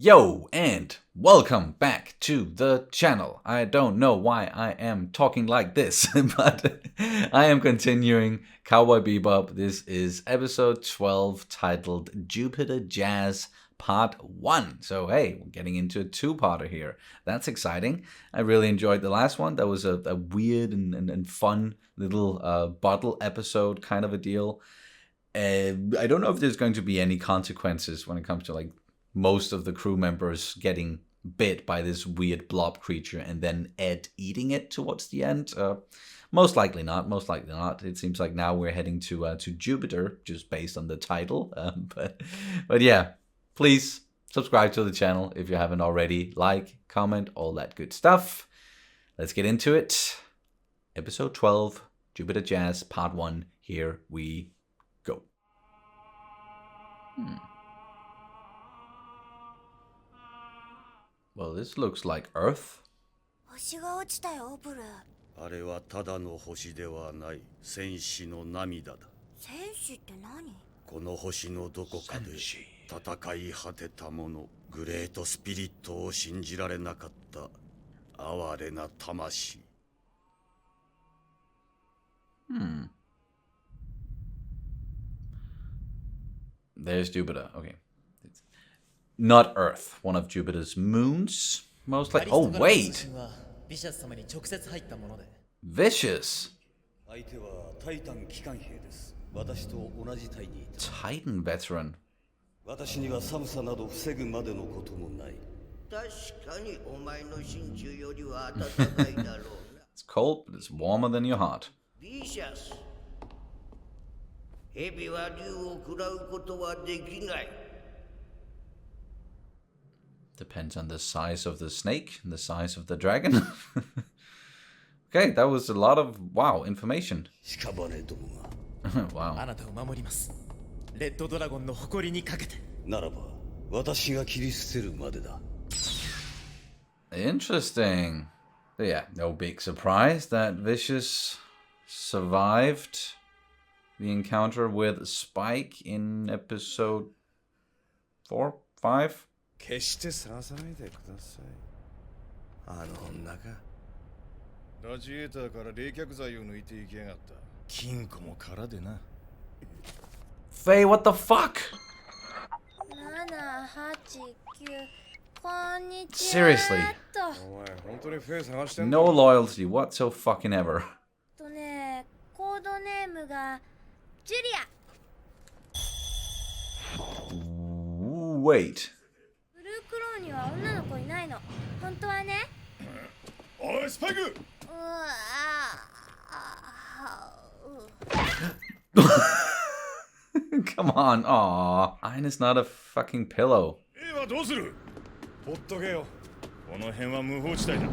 Yo, and welcome back to the channel. I don't know why I am talking like this, but I am continuing Cowboy Bebop. This is episode 12 titled Jupiter Jazz Part 1. So hey, we're getting into a two-parter here. That's exciting. I really enjoyed the last one. That was a weird and fun little bottle episode kind of a deal. I don't know if there's going to be any consequences when it comes to like most of the crew members getting bit by this weird blob creature and then Ed eating it towards the end. Most likely not. Most likely not. It seems like now we're heading to Jupiter, just based on the title. But yeah, please subscribe to the channel if you haven't already. Like, comment, all that good stuff. Let's get into it. Episode 12, Jupiter Jazz, Part 1. Here we go. Well, this looks like Earth. 星が落ちたよ、ブルー。あれはただの星ではない戦士の涙だ。戦士って何？この星のどこかで戦い果てた者、グレートスピリットを信じられなかった哀れな魂。There's Jupiter. Okay. Not Earth, one of Jupiter's moons. Most like. Oh, wait! Vicious! 相手はタイタン機関兵です。私と同じ隊にいた。Titan veteran. 私には寒さなど防ぐまでのこともない。確かにお前の心中よりは暖かいだろうな。It's cold, but it's warmer than your heart. ビシャス。蛇は竜を食らうことはできない。 Depends on the size of the snake, the size of the dragon. Okay, that was a lot of, wow, information. 屍どもが。Wow. あなたを守ります。レッドドラゴンの誇りにかけて。ならば、私が切り捨てるまでだ。Interesting. But yeah, no big surprise that Vicious survived the encounter with Spike in episode 4, 5? 決して探さないでください。あの女か。ラジエーターから冷却剤を抜いていきやがった。金庫も空でな。Faye, what the fuck? 7、8、9。こんにちは。Seriously. お前、本当にフェイ探してんの？ No loyalty whatsoever. コードネームがジュリア。Wait. ブルークローには女の子いないの。本当はね。おい、スパイク！Come on, aw. Mine is not a fucking pillow. はどうする？ほっとけよ。この辺は無法地帯だ。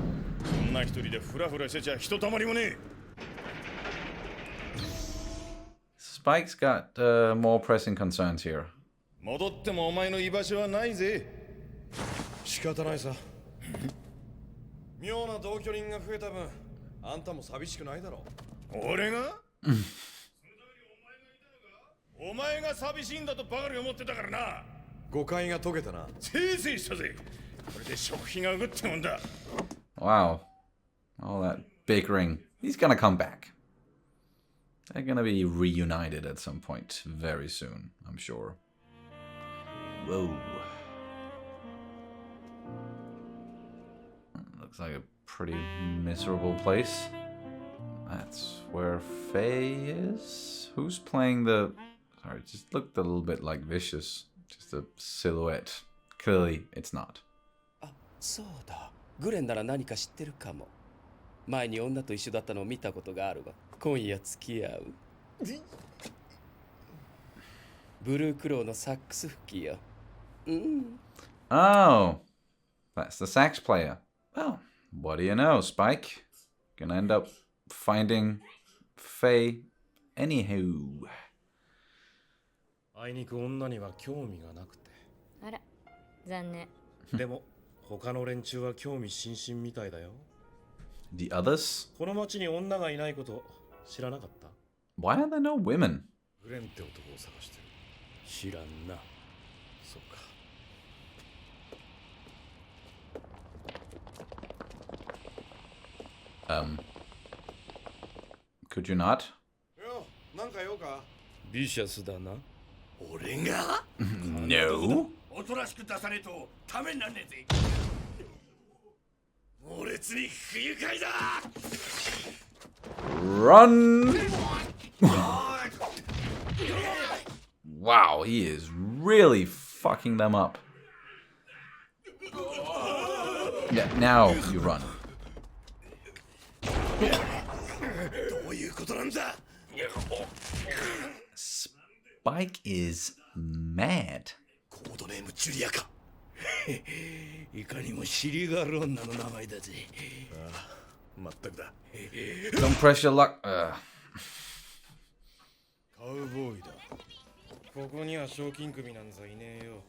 女一人でフラフラしてちゃひとたまりもねえ。Spike's got more pressing concerns here. 戻ってもお前の居場所はないぜ。仕方ないさ。妙な同居人が増えた分、あんたも寂しくないだろう。俺が？お前が寂しいんだとばかり思ってたからな。誤解が解けたな。せいせいしたぜ。これで食費がうぐってもんだ。Wow. All that bickering. He's gonna come back. They're gonna be reunited at some point very soon, I'm sure. Whoa. Looks like a pretty miserable place. That's where Faye is? Who's playing the... Sorry, it just looked a little bit like Vicious. Just a silhouette. Clearly, it's not. あ、そうだ。グレンなら何か知ってるかも。前に女と一緒だったのを見たことがあるわ。今夜付き合う。ブルークローのサックス吹きよ。Oh, that's the sax player. Well, what do you know, Spike? Gonna end up finding Faye anywho. あいにく女には興味がなくて。あら、残念。でも他の連中は興味津々みたいだよ。The others? この町に女がいないこと知らなかった？ Why are there no women? グレンって男を探してる。知らんな。そうか。Could you not? よ、なんか用か。ビシャスだな。俺が No. おとなしく出さねえとためになんねえぜ。猛烈に不愉快だ。 Run! Wow, he is really fucking them up. Yeah, now you run. どういうことなんだ。 Spike is mad. コードネームジュリアか。いかにも尻がある女の名前だぜ。ああ、まったくだ。 Don't press your luck. カウボーイだ。ここには賞金首なんざいねえよ。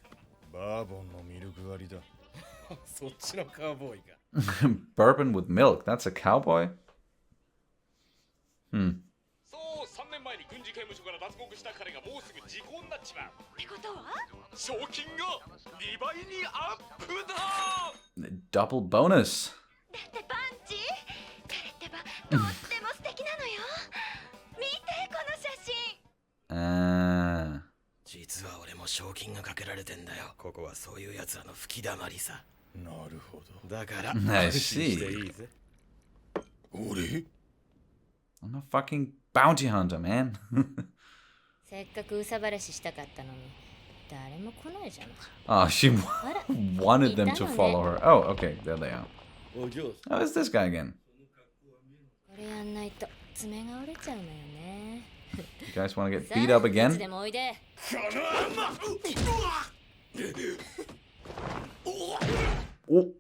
バーボンのミルク割りだ。そっちのカウボーイか。Bourbon with milk. That's a cowboy? そう3年前に軍事刑務所から脱獄した彼がもうすぐ時効になっちまう。ってことは賞金が2倍にアップだ。 Double bonus. だってパンチ彼ってばとっても素敵なのよ。見てこの写真。実は俺も賞金がかけられてんだよ。ここはそういう奴らの吹き溜まりさ。なるほど。だから I 安心してい see. いぜ。俺 I'm a fucking bounty hunter, man. せっかくうさばらししたかったのに誰も来ないじゃない。 Oh, she あら wanted them to follow her. Oh, okay, there they are. お嬢 Oh, it's this guy again. これやんないと爪が折れちゃうのよね。 You guys want to get さあ beat up いつ again? でもおいで。 Oh.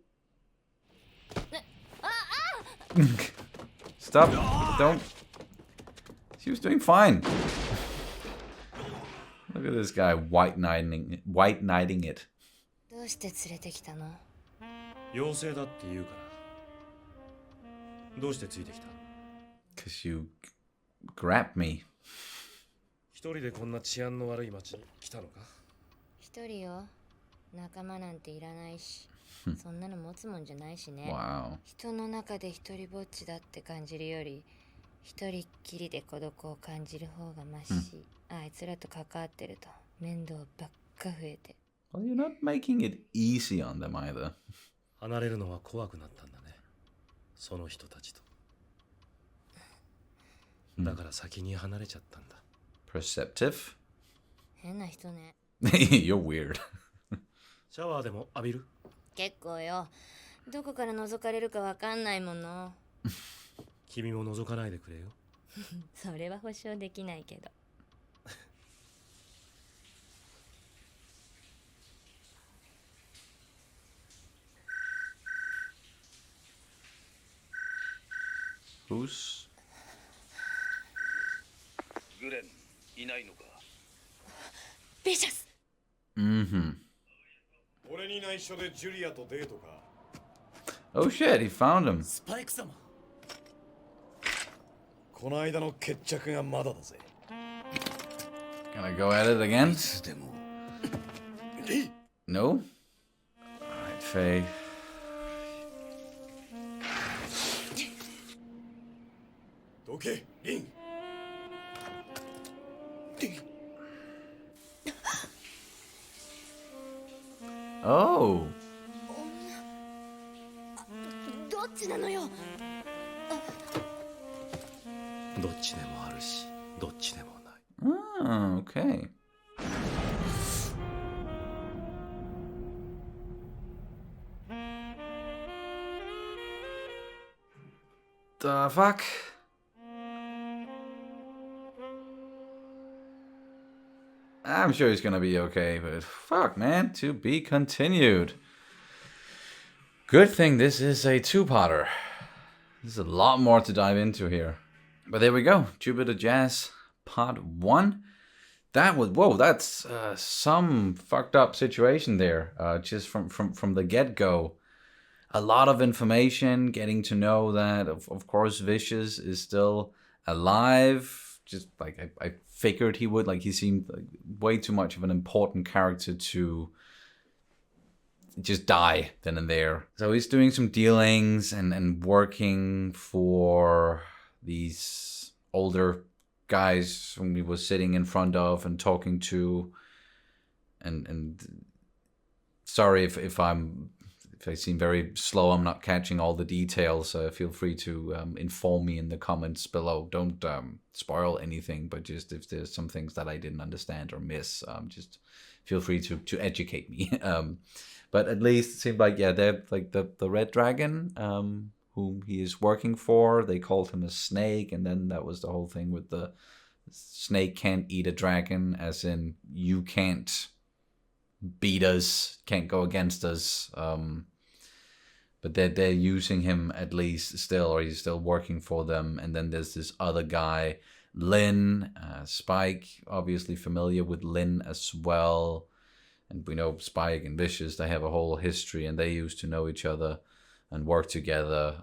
Stop. Don't. She was doing fine. Look at this guy white knighting it. どうして連れてきたの？妖精だって言うから。どうしてついてきた？ Because you grabbed me. 一人でこんな治安の悪い町に来たのか？一人よ。仲間なんていらないし、そんなの持つもんじゃないしね。 Wow. 人の中で一人ぼっちだって感じるより、一人っきりで孤独を感じる方がマシ。あいつらと関わってると面倒ばっか増えて。 Well, you're not making it easy on them either. 離れるのは怖くなったんだね。その人たちと。だから先に離れちゃったんだ。Perceptive? 変な人ね。 You're weird. シャワーでも浴びる？結構よ。どこから覗かれるかわかんないもの。君も覗かないでくれよ。それは保証できないけど。 Who's? グレンいないのか。ビシャス。 Mm-hmm. 俺に内緒でジュリアとデートか。 Oh shit, he found him. スパイク様。この間の決着がまだだぜ。 Gonna go at it again? いつでも。 No? Alright, Faye. どけ、リン。 Oh. どっちなのよ。どっちでもあるし、どっちでもない。 Oh, okay. The fuck? I'm sure he's gonna be okay, but fuck, man, to be continued. Good thing this is a two-parter. There's a lot more to dive into here. But there we go, Jupiter Jazz Part 1. That was, whoa, that's some fucked up situation there, just from the get-go. A lot of information, getting to know that, of course, Vicious is still alive. Just like I figured he would. Like he seemed like way too much of an important character to just die then and there. So he's doing some dealings and working for these older guys whom he was sitting in front of and talking to. And sorry if I seem very slow, I'm not catching all the details. Feel free to inform me in the comments below. Don't spoil anything, but just if there's some things that I didn't understand or miss, just feel free to educate me. But at least it seemed like, yeah, they're like the Red Dragon, whom he is working for. They called him a snake, and then that was the whole thing with the snake can't eat a dragon, as in you can't beat us, can't go against us. But they're using him at least still, or he's still working for them. And then there's this other guy, Lin, Spike, obviously familiar with Lin as well. And we know Spike and Vicious, they have a whole history, and they used to know each other and work together.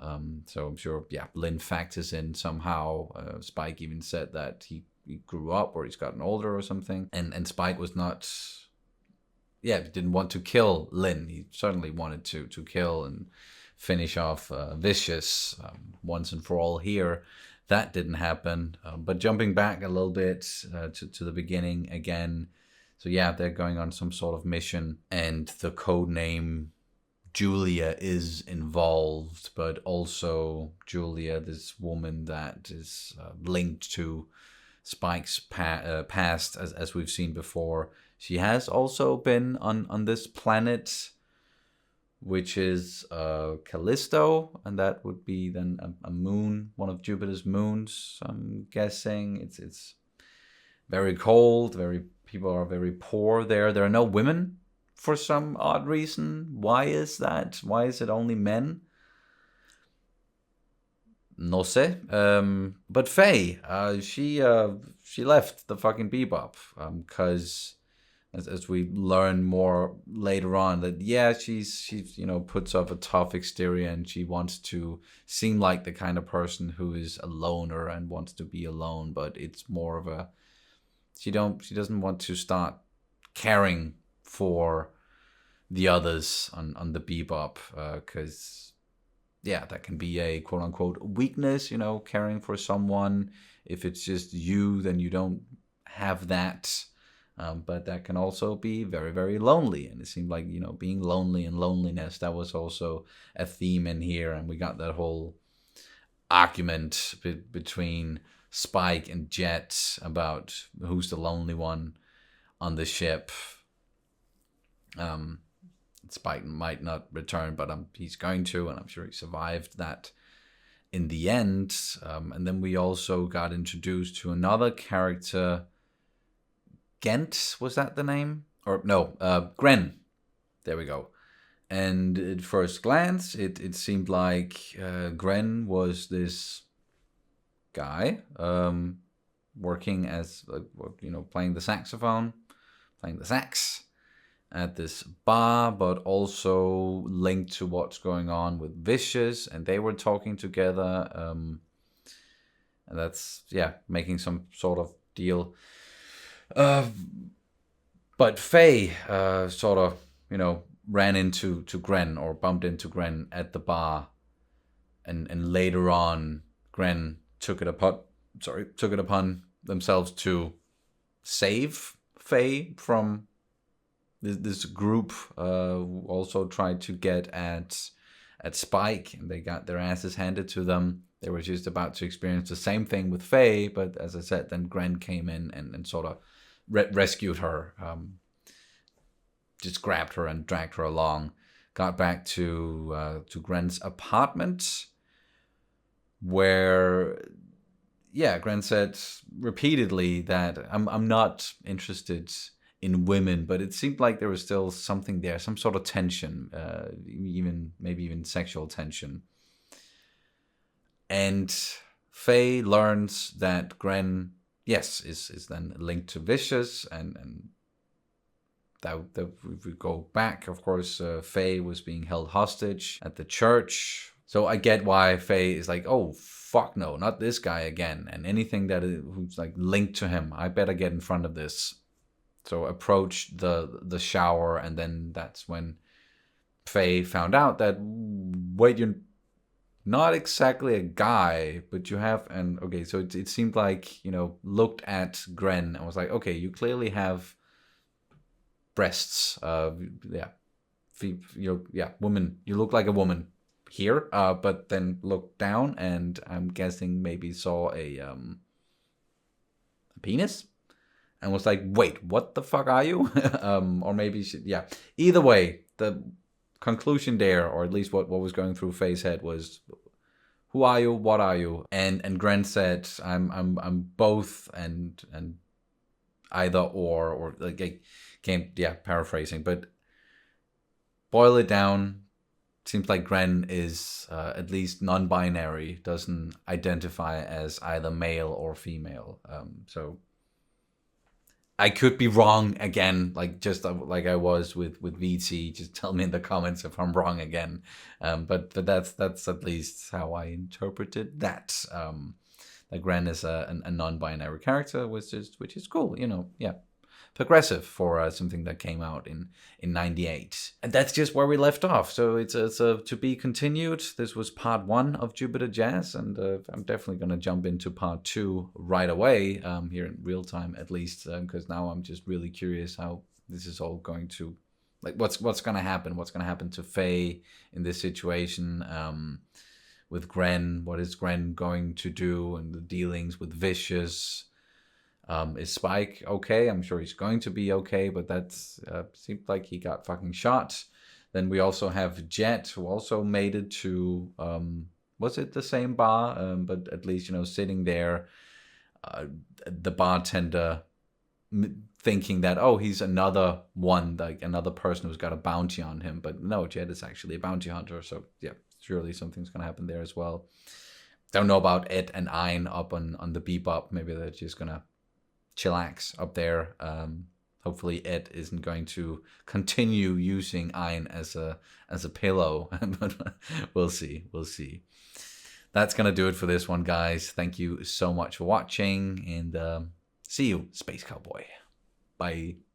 So I'm sure, yeah, Lin factors in somehow. Spike even said that he grew up, or he's gotten older or something. And Spike was not, yeah, didn't want to kill Lin. He certainly wanted to kill and finish off Vicious once and for all here. That didn't happen. But jumping back a little bit to the beginning again. So yeah, they're going on some sort of mission, and the code name Julia is involved, but also Julia, this woman that is linked to Spike's past, as we've seen before. She has also been on this planet, which is Callisto, and that would be then a moon, one of Jupiter's moons. I'm guessing it's very cold. People are very poor there. There are no women for some odd reason. Why is that? Why is it only men? No sé. But Faye, she left the fucking Bebop because as we learn more later on, that yeah, she's puts up a tough exterior, and she wants to seem like the kind of person who is a loner and wants to be alone, but it's more of a she doesn't want to start caring for the others on the Bebop, because yeah, that can be a quote unquote weakness, caring for someone. If it's just you, then you don't have that. But that can also be very, very lonely. And it seemed like, being lonely and loneliness, that was also a theme in here. And we got that whole argument between Spike and Jet about who's the lonely one on the ship. Spike might not return, but he's going to, and I'm sure he survived that in the end. And then we also got introduced to another character, Gent, was that the name? Or no, Gren. There we go. And at first glance, it seemed like Gren was this guy working as, playing the saxophone, playing the sax at this bar, but also linked to what's going on with Vicious, and they were talking together. And that's, yeah, making some sort of deal. But Faye sort of, ran into Gren, or bumped into Gren at the bar, and later on, Gren took it upon themselves to save Faye from this group. Who also tried to get at Spike, and they got their asses handed to them. They were just about to experience the same thing with Faye, but as I said, then Gren came in and sort of rescued her, just grabbed her and dragged her along. Got back to Gren's apartment, where, yeah, Gren said repeatedly that I'm not interested in women, but it seemed like there was still something there, some sort of tension, maybe even sexual tension. And Faye learns that Gren, yes, is then linked to Vicious, and that if we go back, of course, Faye was being held hostage at the church. So I get why Faye is like, oh, fuck no, not this guy again. And anything who's like linked to him, I better get in front of this. So approach the shower, and then that's when Faye found out that, wait, you're not exactly a guy, but you have an, okay, so it seemed like, you know, looked at Gren and was like, okay, you clearly have breasts, woman, you look like a woman here, but then looked down and I'm guessing maybe saw a penis and was like, wait, what the fuck are you? Or maybe either way, the conclusion there, or at least what was going through Faye's head, was, who are you, what are you? And Gren said, I'm both and either or like, I can't, paraphrasing, but boil it down, seems like Gren is at least non-binary, doesn't identify as either male or female. So I could be wrong again, like just like I was with VT. Just tell me in the comments if I'm wrong again. But that's at least how I interpreted that. That Gren is a non-binary character, which is cool, you know, progressive for something that came out in '98. And that's just where we left off. So it's a to be continued. This was part 1 of Jupiter Jazz, and I'm definitely going to jump into part 2 right away, here in real time at least, because now I'm just really curious how this is all going to, like, what's going to happen. What's going to happen to Faye in this situation, with Gren. What is Gren going to do, and the dealings with Vicious. Is Spike okay? I'm sure he's going to be okay, but that's seemed like he got fucking shot. Then we also have Jet, who also made it to, was it the same bar? But at least, you know, sitting there, the bartender thinking that, oh, he's another one, like another person who's got a bounty on him. But no, Jet is actually a bounty hunter. So yeah, surely something's going to happen there as well. Don't know about Ed and Ein up on the Bebop. Maybe they're just going to chillax up there. Hopefully Ed isn't going to continue using Ein as a pillow, but we'll see. That's gonna do it for this one, guys. Thank you so much for watching, and see you, Space Cowboy. Bye.